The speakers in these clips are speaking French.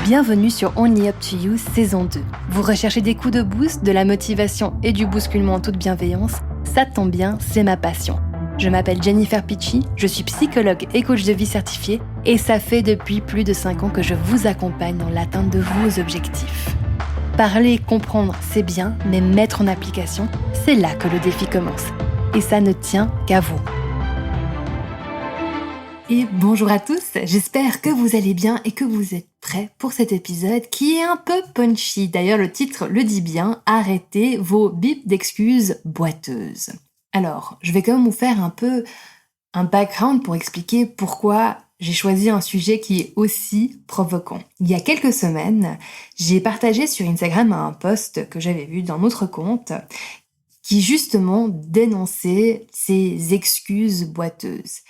Bienvenue sur Only Up to You saison 2. Vous recherchez des coups de boost, de la motivation et du bousculement en toute bienveillance? Ça tombe bien, c'est ma passion. Je m'appelle Jennifer Picci, je suis psychologue et coach de vie certifiée et ça fait depuis plus de 5 ans que je vous accompagne dans l'atteinte de vos objectifs. Parler et comprendre, c'est bien, mais mettre en application, c'est là que le défi commence. Et ça ne tient qu'à vous. Et bonjour à tous, j'espère que vous allez bien et que vous êtes prêts pour cet épisode qui est un peu punchy. D'ailleurs, le titre le dit bien, arrêtez vos bips d'excuses boiteuses. Alors, je vais quand même vous faire un peu un background pour expliquer pourquoi j'ai choisi un sujet qui est aussi provoquant. Il y a quelques semaines, j'ai partagé sur Instagram un post que j'avais vu dans notre compte qui justement dénonçait ces excuses boiteuses.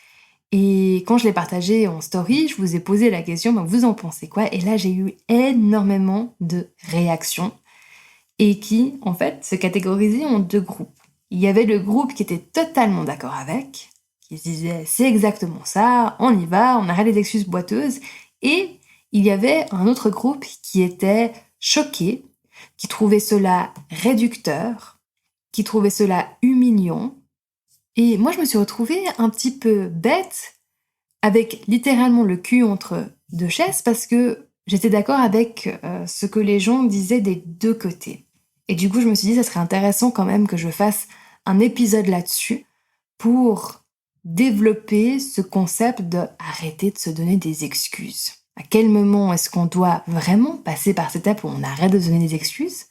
Et quand je l'ai partagé en story, je vous ai posé la question, vous en pensez quoi? Et là, j'ai eu énormément de réactions et qui, en fait, se catégorisaient en deux groupes. Il y avait le groupe qui était totalement d'accord avec, qui se disait « c'est exactement ça, on y va, on arrête les excuses boiteuses ». Et il y avait un autre groupe qui était choqué, qui trouvait cela réducteur, qui trouvait cela humiliant. Et moi, je me suis retrouvée un petit peu bête, avec littéralement le cul entre deux chaises, parce que j'étais d'accord avec ce que les gens disaient des deux côtés. Et du coup, je me suis dit, ça serait intéressant quand même que je fasse un épisode là-dessus pour développer ce concept de arrêter de se donner des excuses. À quel moment est-ce qu'on doit vraiment passer par cette étape où on arrête de se donner des excuses?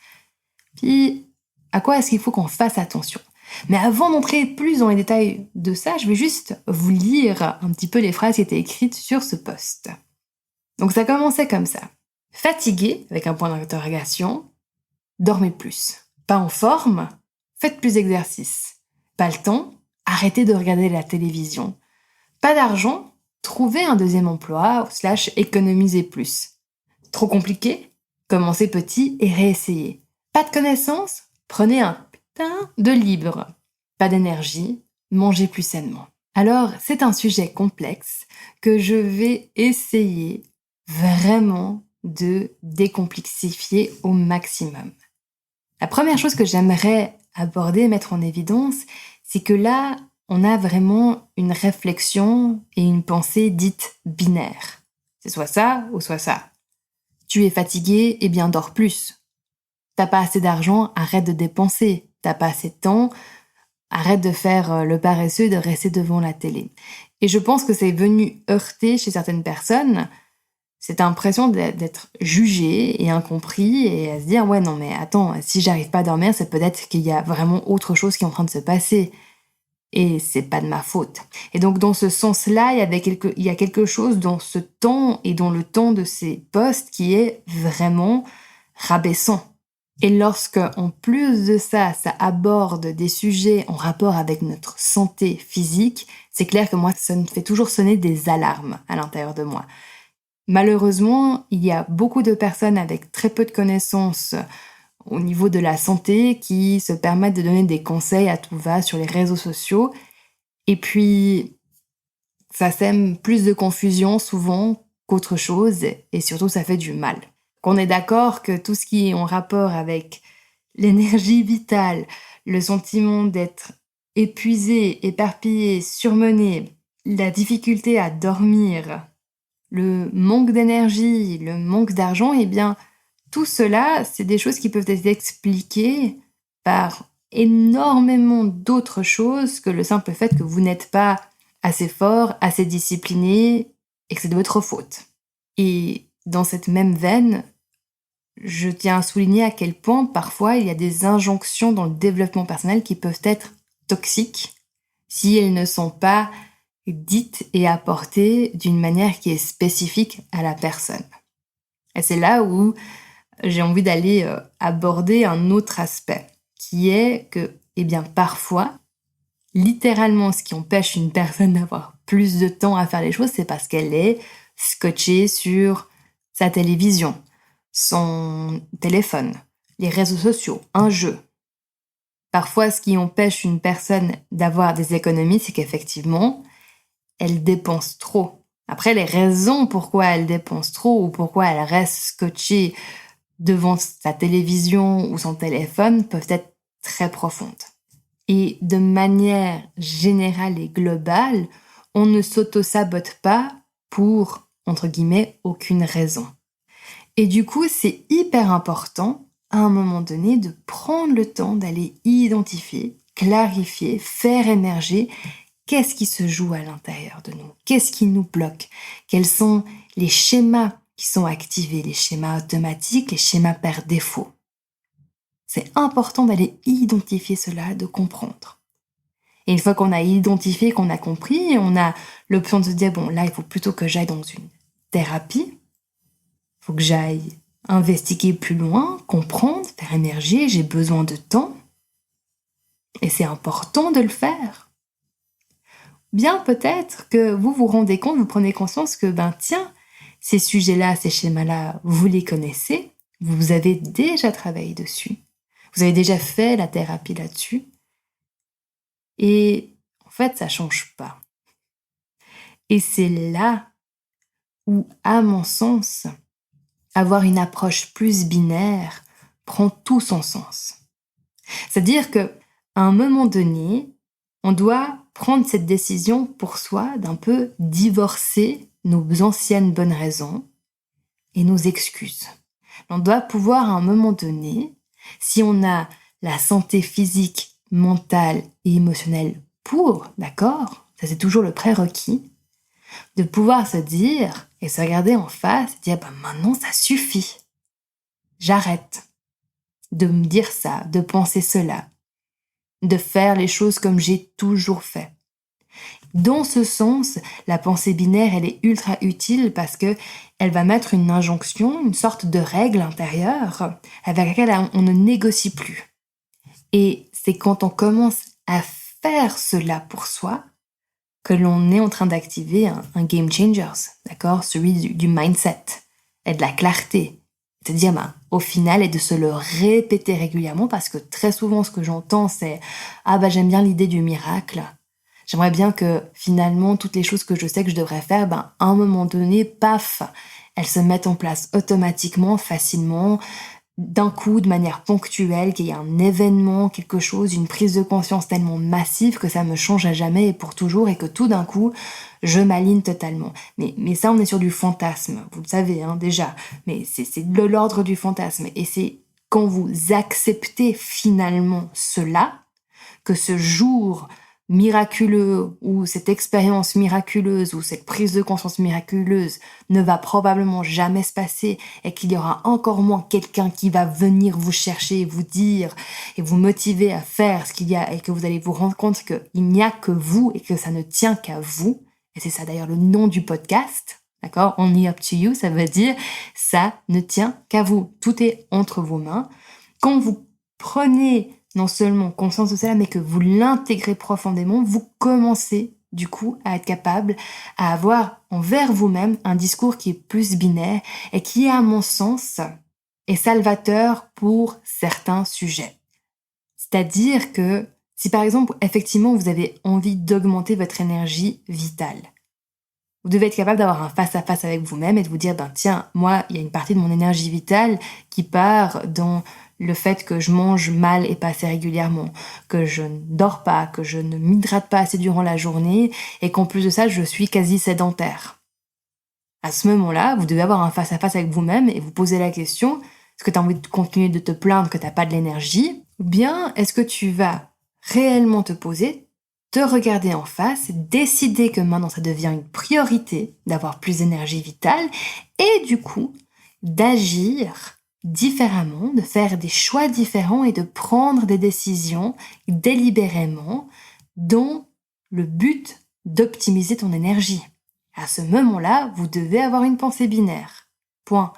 Puis, à quoi est-ce qu'il faut qu'on fasse attention? Mais avant d'entrer plus dans les détails de ça, je vais juste vous lire un petit peu les phrases qui étaient écrites sur ce post. Donc ça commençait comme ça. Fatigué, avec un point d'interrogation, dormez plus. Pas en forme, faites plus d'exercice. Pas le temps, arrêtez de regarder la télévision. Pas d'argent, trouvez un deuxième emploi / économisez plus. Trop compliqué, commencez petit et réessayez. Pas de connaissances, prenez un de libre. Pas d'énergie, mangez plus sainement. Alors, c'est un sujet complexe que je vais essayer vraiment de décomplexifier au maximum. La première chose que j'aimerais aborder et mettre en évidence, c'est que là, on a vraiment une réflexion et une pensée dite binaire. C'est soit ça ou soit ça. Tu es fatigué, eh bien dors plus. T'as pas assez d'argent, arrête de dépenser. T'as pas assez de temps, arrête de faire le paresseux et de rester devant la télé. Et je pense que c'est venu heurter chez certaines personnes cette impression d'être jugé et incompris et à se dire « ouais, non mais attends, si j'arrive pas à dormir, c'est peut-être qu'il y a vraiment autre chose qui est en train de se passer. Et c'est pas de ma faute. » Et donc dans ce sens-là, il y a quelque chose dans ce temps et dans le temps de ces posts qui est vraiment rabaissant. Et lorsque, en plus de ça, ça aborde des sujets en rapport avec notre santé physique, c'est clair que moi, ça me fait toujours sonner des alarmes à l'intérieur de moi. Malheureusement, il y a beaucoup de personnes avec très peu de connaissances au niveau de la santé qui se permettent de donner des conseils à tout va sur les réseaux sociaux. Et puis, ça sème plus de confusion souvent qu'autre chose et surtout, ça fait du mal. Qu'on est d'accord que tout ce qui est en rapport avec l'énergie vitale, le sentiment d'être épuisé, éparpillé, surmené, la difficulté à dormir, le manque d'énergie, le manque d'argent, eh bien, tout cela, c'est des choses qui peuvent être expliquées par énormément d'autres choses que le simple fait que vous n'êtes pas assez fort, assez discipliné et que c'est de votre faute. Et dans cette même veine, je tiens à souligner à quel point parfois il y a des injonctions dans le développement personnel qui peuvent être toxiques si elles ne sont pas dites et apportées d'une manière qui est spécifique à la personne. Et c'est là où j'ai envie d'aller aborder un autre aspect, qui est que, parfois, littéralement, ce qui empêche une personne d'avoir plus de temps à faire les choses, c'est parce qu'elle est scotchée sur sa télévision, son téléphone, les réseaux sociaux, un jeu. Parfois, ce qui empêche une personne d'avoir des économies, c'est qu'effectivement, elle dépense trop. Après, les raisons pourquoi elle dépense trop ou pourquoi elle reste scotchée devant sa télévision ou son téléphone peuvent être très profondes. Et de manière générale et globale, on ne s'auto-sabote pas pour, entre guillemets, aucune raison. Et du coup, c'est hyper important, à un moment donné, de prendre le temps d'aller identifier, clarifier, faire émerger qu'est-ce qui se joue à l'intérieur de nous, qu'est-ce qui nous bloque, quels sont les schémas qui sont activés, les schémas automatiques, les schémas par défaut. C'est important d'aller identifier cela, de comprendre. Et une fois qu'on a identifié, qu'on a compris, on a l'option de se dire, bon, là, il faut plutôt que j'aille dans une thérapie. Il faut que j'aille investiguer plus loin, comprendre, faire émerger, j'ai besoin de temps. Et c'est important de le faire. Bien peut-être que vous vous rendez compte, vous prenez conscience que, tiens, ces sujets-là, ces schémas-là, vous les connaissez, vous avez déjà travaillé dessus, vous avez déjà fait la thérapie là-dessus, et en fait, ça change pas. Et c'est là où, à mon sens, avoir une approche plus binaire prend tout son sens. C'est-à-dire qu'à un moment donné, on doit prendre cette décision pour soi d'un peu divorcer nos anciennes bonnes raisons et nos excuses. On doit pouvoir à un moment donné, si on a la santé physique, mentale et émotionnelle pour, d'accord, ça c'est toujours le prérequis, de pouvoir se dire et se regarder en face et dire maintenant ça suffit. J'arrête de me dire ça, de penser cela, de faire les choses comme j'ai toujours fait. Dans ce sens, la pensée binaire, elle est ultra utile parce que elle va mettre une injonction, une sorte de règle intérieure avec laquelle on ne négocie plus. Et c'est quand on commence à faire cela pour soi que l'on est en train d'activer un game changer, d'accord, celui du mindset et de la clarté. C'est-à-dire, au final, et de se le répéter régulièrement parce que très souvent, ce que j'entends, c'est « Ah j'aime bien l'idée du miracle ». J'aimerais bien que finalement, toutes les choses que je sais que je devrais faire, à un moment donné, paf, elles se mettent en place automatiquement, facilement, d'un coup, de manière ponctuelle, qu'il y ait un événement, quelque chose, une prise de conscience tellement massive que ça me change à jamais et pour toujours et que tout d'un coup, je m'aligne totalement. Mais ça, on est sur du fantasme, vous le savez déjà, mais c'est de l'ordre du fantasme. Et c'est quand vous acceptez finalement cela, que ce jour miraculeux ou cette expérience miraculeuse ou cette prise de conscience miraculeuse ne va probablement jamais se passer et qu'il y aura encore moins quelqu'un qui va venir vous chercher et vous dire et vous motiver à faire ce qu'il y a et que vous allez vous rendre compte qu'il n'y a que vous et que ça ne tient qu'à vous. Et c'est ça d'ailleurs le nom du podcast, d'accord? Only up to you, ça veut dire ça ne tient qu'à vous. Tout est entre vos mains. Quand vous prenez non seulement conscience de cela, mais que vous l'intégrez profondément, vous commencez du coup à être capable à avoir envers vous-même un discours qui est plus binaire et qui, à mon sens, est salvateur pour certains sujets. C'est-à-dire que si par exemple, effectivement, vous avez envie d'augmenter votre énergie vitale, vous devez être capable d'avoir un face-à-face avec vous-même et de vous dire, tiens, moi, il y a une partie de mon énergie vitale qui part dans le fait que je mange mal et pas assez régulièrement, que je ne dors pas, que je ne m'hydrate pas assez durant la journée et qu'en plus de ça, je suis quasi sédentaire. À ce moment-là, vous devez avoir un face-à-face avec vous-même et vous poser la question, est-ce que tu as envie de continuer de te plaindre que tu n'as pas de l'énergie? Ou bien est-ce que tu vas réellement te poser, te regarder en face, décider que maintenant ça devient une priorité d'avoir plus d'énergie vitale et du coup d'agir différemment, de faire des choix différents et de prendre des décisions délibérément dans le but d'optimiser ton énergie. À ce moment-là, vous devez avoir une pensée binaire. Point.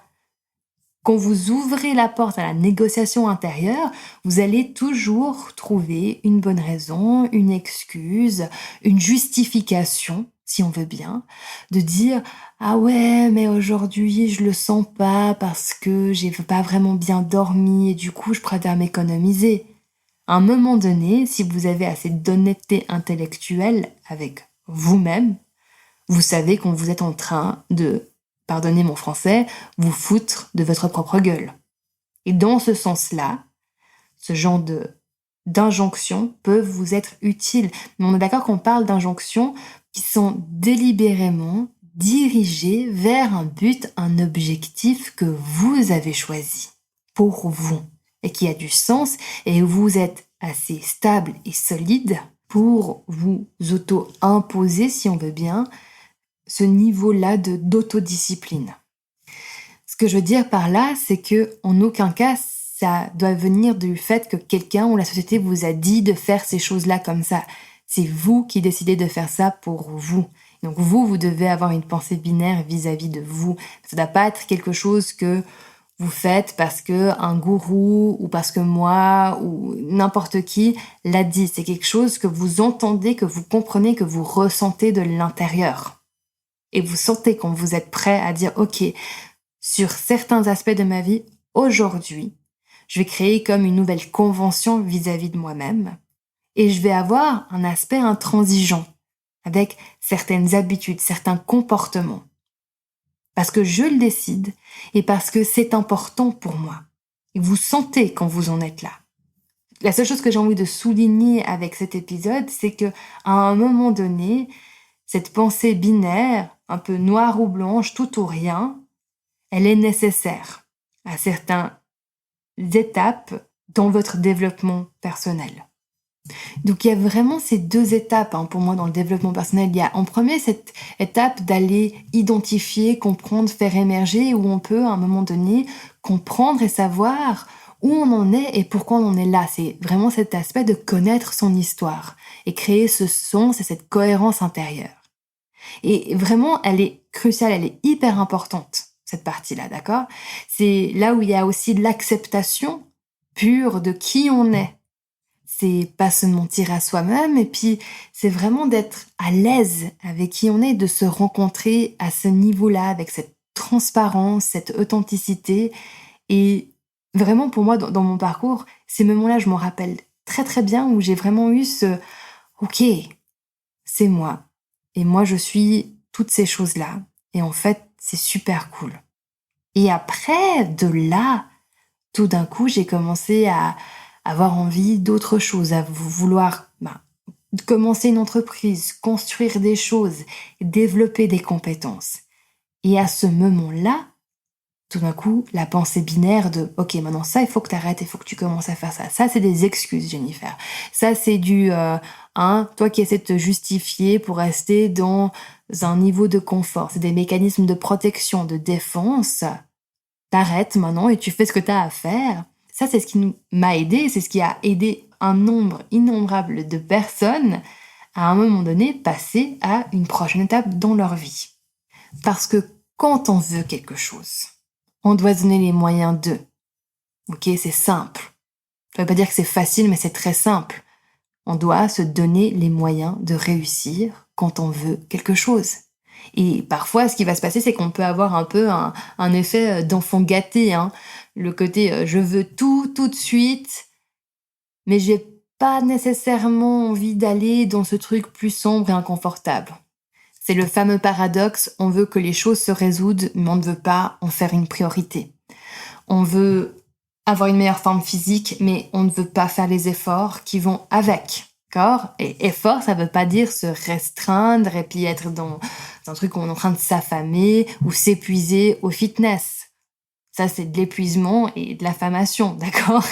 Quand vous ouvrez la porte à la négociation intérieure, vous allez toujours trouver une bonne raison, une excuse, une justification, si on veut bien, de dire « Ah ouais, mais aujourd'hui, je le sens pas parce que j'ai pas vraiment bien dormi et du coup, je préfère m'économiser. » À un moment donné, si vous avez assez d'honnêteté intellectuelle avec vous-même, Vous savez quand vous êtes en train de, pardonnez mon français, vous foutre de votre propre gueule. Et dans ce sens-là, ce genre d'injonctions peuvent vous être utiles. Mais on est d'accord qu'on parle d'injonctions qui sont délibérément dirigées vers un but, un objectif que vous avez choisi pour vous et qui a du sens et vous êtes assez stable et solide pour vous auto-imposer, si on veut bien, ce niveau-là d'autodiscipline. Ce que je veux dire par là, c'est que en aucun cas, ça doit venir du fait que quelqu'un ou la société vous a dit de faire ces choses-là comme ça. C'est vous qui décidez de faire ça pour vous. Donc vous devez avoir une pensée binaire vis-à-vis de vous. Ça ne doit pas être quelque chose que vous faites parce que un gourou ou parce que moi ou n'importe qui l'a dit. C'est quelque chose que vous entendez, que vous comprenez, que vous ressentez de l'intérieur. Et vous sentez quand vous êtes prêt à dire « Ok, sur certains aspects de ma vie, aujourd'hui, je vais créer comme une nouvelle convention vis-à-vis de moi-même et je vais avoir un aspect intransigeant avec certaines habitudes, certains comportements. Parce que je le décide et parce que c'est important pour moi. Et vous sentez quand vous en êtes là. La seule chose que j'ai envie de souligner avec cet épisode, c'est que à un moment donné, cette pensée binaire, un peu noire ou blanche, tout ou rien, elle est nécessaire à certaines étapes dans votre développement personnel. Donc il y a vraiment ces deux étapes pour moi dans le développement personnel. Il y a en premier cette étape d'aller identifier, comprendre, faire émerger, où on peut à un moment donné comprendre et savoir où on en est et pourquoi on en est là. C'est vraiment cet aspect de connaître son histoire et créer ce sens et cette cohérence intérieure. Et vraiment, elle est cruciale, elle est hyper importante, cette partie-là, d'accord ? C'est là où il y a aussi de l'acceptation pure de qui on est. C'est pas se mentir à soi-même, et puis c'est vraiment d'être à l'aise avec qui on est, de se rencontrer à ce niveau-là, avec cette transparence, cette authenticité. Et vraiment, pour moi, dans mon parcours, ces moments-là, je m'en rappelle très très bien, où j'ai vraiment eu ce « Ok, c'est moi. Et moi, je suis toutes ces choses-là. Et en fait, c'est super cool. » Et après, de là, tout d'un coup, j'ai commencé à avoir envie d'autre chose, à vouloir commencer une entreprise, construire des choses, développer des compétences. Et à ce moment-là, tout d'un coup, la pensée binaire de « Ok, maintenant ça, il faut que tu arrêtes, il faut que tu commences à faire ça. » Ça, c'est des excuses, Jennifer. Ça, c'est du toi qui essaies de te justifier pour rester dans un niveau de confort. C'est des mécanismes de protection, de défense. T'arrêtes maintenant et tu fais ce que tu as à faire. Ça, c'est ce qui m'a aidé, c'est ce qui a aidé un nombre innombrable de personnes à un moment donné passer à une prochaine étape dans leur vie. Parce que quand on veut quelque chose, on doit se donner les moyens de. Ok, c'est simple. Ça veut pas dire que c'est facile, mais c'est très simple. On doit se donner les moyens de réussir quand on veut quelque chose. Et parfois, ce qui va se passer, c'est qu'on peut avoir un peu un effet d'enfant gâté. Le côté je veux tout de suite, mais j'ai pas nécessairement envie d'aller dans ce truc plus sombre et inconfortable. C'est le fameux paradoxe, on veut que les choses se résoudent, mais on ne veut pas en faire une priorité. On veut avoir une meilleure forme physique, mais on ne veut pas faire les efforts qui vont avec. D'accord ? Et effort, ça veut pas dire se restreindre et puis être dans un truc où on est en train de s'affamer ou s'épuiser au fitness. Ça, c'est de l'épuisement et de l'affamation, d'accord ?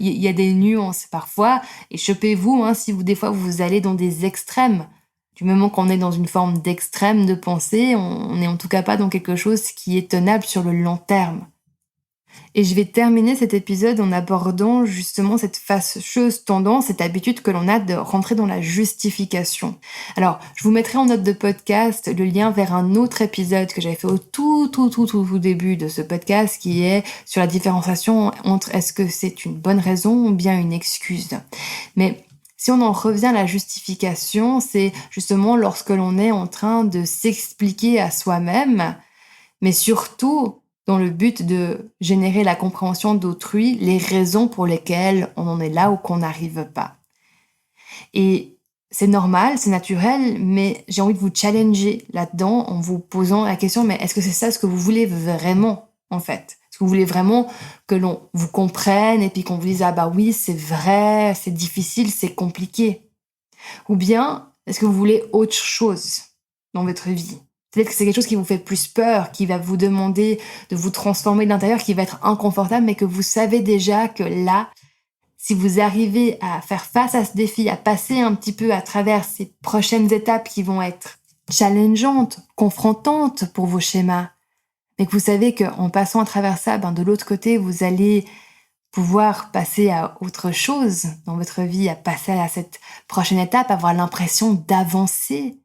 Il y a des nuances parfois, et chopez-vous si des fois vous allez dans des extrêmes. Du moment qu'on est dans une forme d'extrême de pensée, on n'est en tout cas pas dans quelque chose qui est tenable sur le long terme. Et je vais terminer cet épisode en abordant justement cette fâcheuse tendance, cette habitude que l'on a de rentrer dans la justification. Alors, je vous mettrai en note de podcast le lien vers un autre épisode que j'avais fait au tout début de ce podcast, qui est sur la différenciation entre est-ce que c'est une bonne raison ou bien une excuse. Mais si on en revient à la justification, c'est justement lorsque l'on est en train de s'expliquer à soi-même, mais surtout dans le but de générer la compréhension d'autrui, les raisons pour lesquelles on en est là ou qu'on n'arrive pas. Et c'est normal, c'est naturel, mais j'ai envie de vous challenger là-dedans en vous posant la question, mais est-ce que c'est ça ce que vous voulez vraiment, en fait? Est-ce que vous voulez vraiment que l'on vous comprenne et puis qu'on vous dise, ah bah oui, c'est vrai, c'est difficile, c'est compliqué? Ou bien, est-ce que vous voulez autre chose dans votre vie? Peut-être que c'est quelque chose qui vous fait plus peur, qui va vous demander de vous transformer de l'intérieur, qui va être inconfortable, mais que vous savez déjà que là, si vous arrivez à faire face à ce défi, à passer un petit peu à travers ces prochaines étapes qui vont être challengeantes, confrontantes pour vos schémas, mais que vous savez qu'en passant à travers ça, de l'autre côté, vous allez pouvoir passer à autre chose dans votre vie, à passer à cette prochaine étape, avoir l'impression d'avancer.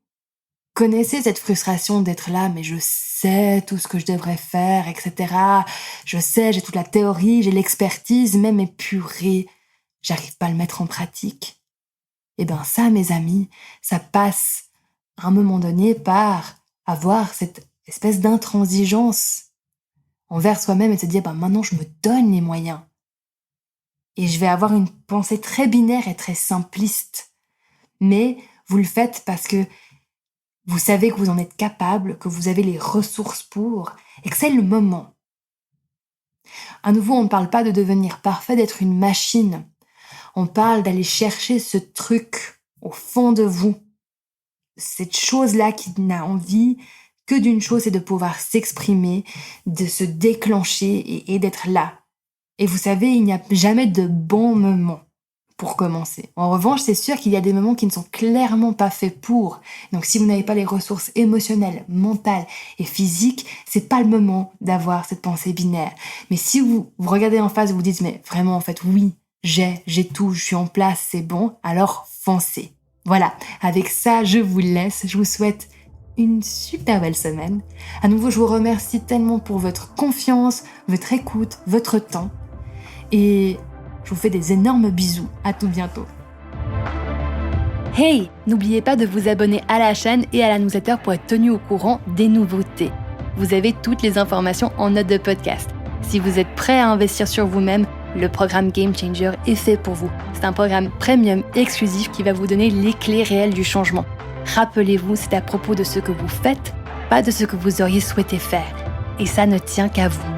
Connaissez cette frustration d'être là, mais je sais tout ce que je devrais faire, etc. Je sais, j'ai toute la théorie, j'ai l'expertise, même épurée. J'arrive pas à le mettre en pratique. Eh bien ça, mes amis, ça passe à un moment donné par avoir cette espèce d'intransigeance envers soi-même et de se dire, maintenant je me donne les moyens. Et je vais avoir une pensée très binaire et très simpliste. Mais vous le faites parce que vous savez que vous en êtes capable, que vous avez les ressources pour, et que c'est le moment. À nouveau, on ne parle pas de devenir parfait, d'être une machine. On parle d'aller chercher ce truc au fond de vous. Cette chose-là qui n'a envie que d'une chose, c'est de pouvoir s'exprimer, de se déclencher et d'être là. Et vous savez, il n'y a jamais de bon moment pour commencer. En revanche, c'est sûr qu'il y a des moments qui ne sont clairement pas faits pour. Donc si vous n'avez pas les ressources émotionnelles, mentales et physiques, c'est pas le moment d'avoir cette pensée binaire. Mais si vous regardez en face, vous vous dites, mais vraiment, en fait, oui, j'ai tout, je suis en place, c'est bon, alors foncez. Voilà, avec ça, je vous laisse. Je vous souhaite une super belle semaine. À nouveau, je vous remercie tellement pour votre confiance, votre écoute, votre temps. Et je vous fais des énormes bisous. À tout bientôt. Hey, n'oubliez pas de vous abonner à la chaîne et à la newsletter pour être tenu au courant des nouveautés. Vous avez toutes les informations en note de podcast. Si vous êtes prêt à investir sur vous-même, le programme Game Changer est fait pour vous. C'est un programme premium exclusif qui va vous donner les clés réelles du changement. Rappelez-vous, c'est à propos de ce que vous faites, pas de ce que vous auriez souhaité faire. Et ça ne tient qu'à vous.